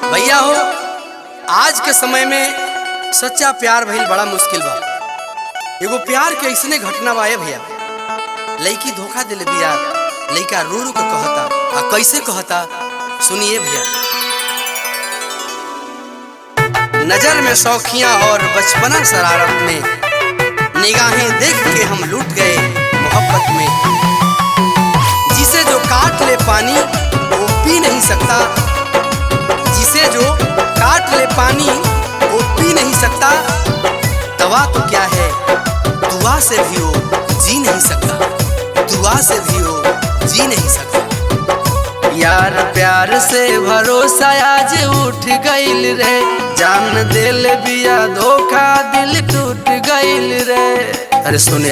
भैया हो, आज के समय में सच्चा प्यार भइल बड़ा मुश्किल बा। एगो प्यार के ऐसने घटना बा भैया, लड़की धोखा दिले बिया, लड़का रो रो के कहता। आ कैसे कहता सुनिए भैया। नजर में शौखियां और बचपना शरारत में निगाहें देख के हम लूट गए मोहब्बत में। जिसे जो काट ले पानी वो पी नहीं सकता, जिसे जो काट ले पानी वो पी नहीं सकता। दवा तो क्या है, दुआ से भी वो जी नहीं सकता, दुआ से भी वो जी नहीं सकता। यार प्यार से भरोसा आज उठ गइल रे, जान दिल बिया धोखा दिल टूट गइल रे। अरे सुन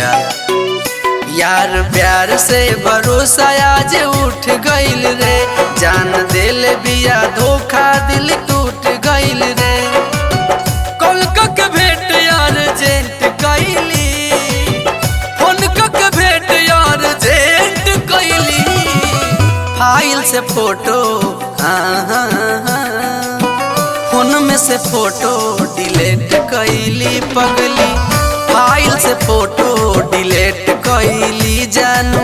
यार प्यार से भरोसा आज उठ गइल रे, जान दिल बिया धोखा दिल टूट गइल रे। कॉल के भेंट यार जेंट कइली, फोन के भेंट यार जेंट कइली। फाइल से फोटो फोन में से फोटो डिलीट कइली पगली, फाइल से फोटो डिलीट कइली जानू,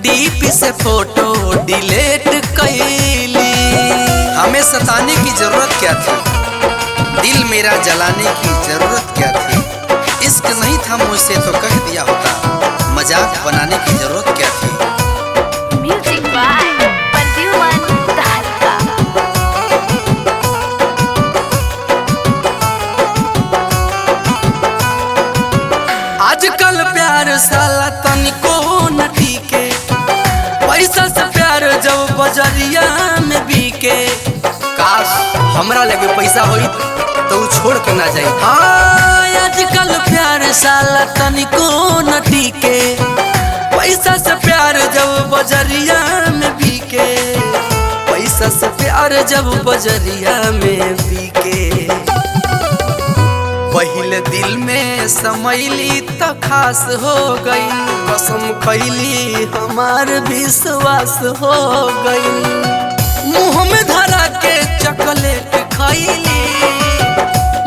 डीपी से फोटो डिलीट कइली। हमें सताने की जरूरत क्या थी, दिल मेरा जलाने की जरूरत क्या थी। इश्क नहीं था मुझसे तो कह दिया होता, मजाक बनाने की जरूरत क्या थी। म्यूजिक बाय प्रद्युमन तहलका। आजकल प्यार साला तनिको न टीके, पैसा से प्यार जब बजरिया में बिके। काश हमरा लगे पैसा होई तो छोड़ के ना जाई। हाँ आजकल प्यार साला तनिको न टीके, पैसा से प्यार जब बजरिया में बिके, पैसा से प्यार जब बजरिया में बिके। पहले दिल में समैली तो खास हो गई, कसम खैली हमार विश्वास हो गई। मुँह में धरा के चॉकलेट खैली,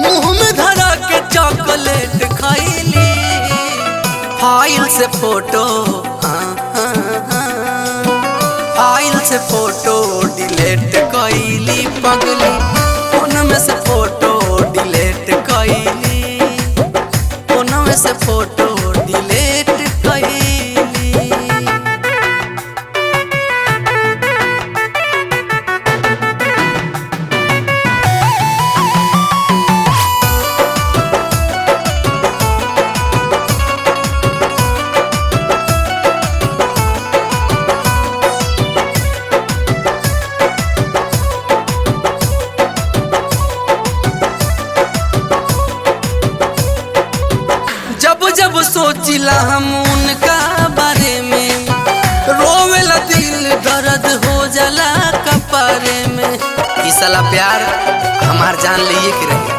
मुँह में धरा के चॉकलेट खैली। फाइल से फोटो फाइल से फोटो डिलीट कइली पगली, फोन में से फोटो डिलीट कइली, फोन में से फोटो डिलीट कइली। जब सोचिला हम उनका बारे में, रोवेला दिल दर्द हो जाला कपारे में। इस साला प्यार हमार जान लिए के रही।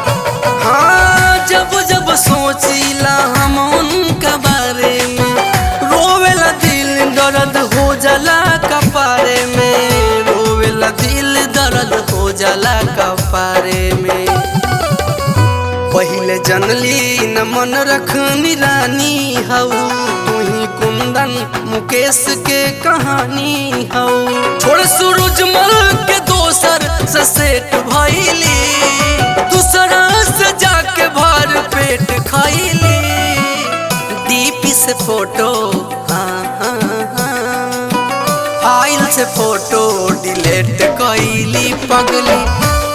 हाँ जब जब सोचिला हम उनका बारे में, रोवेला दिल दर्द हो जाला कपारे में, रोवेला दिल दर्द हो जाला कपारे में। पहले जनली न मन रखनी रानी हऊ, तुही कुंदन मुकेश के कहानी हऊ। छोड़ सूरजमल के दोसर से सेट भइली, दूसरा से जाके भर पेट खइली। डीपी से फोटो फाइल से फोटो डिलीट कइली पगली,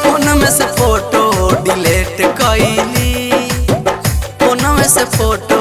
फोन में से फोटो डिलीट कइली, फोन में से फोटो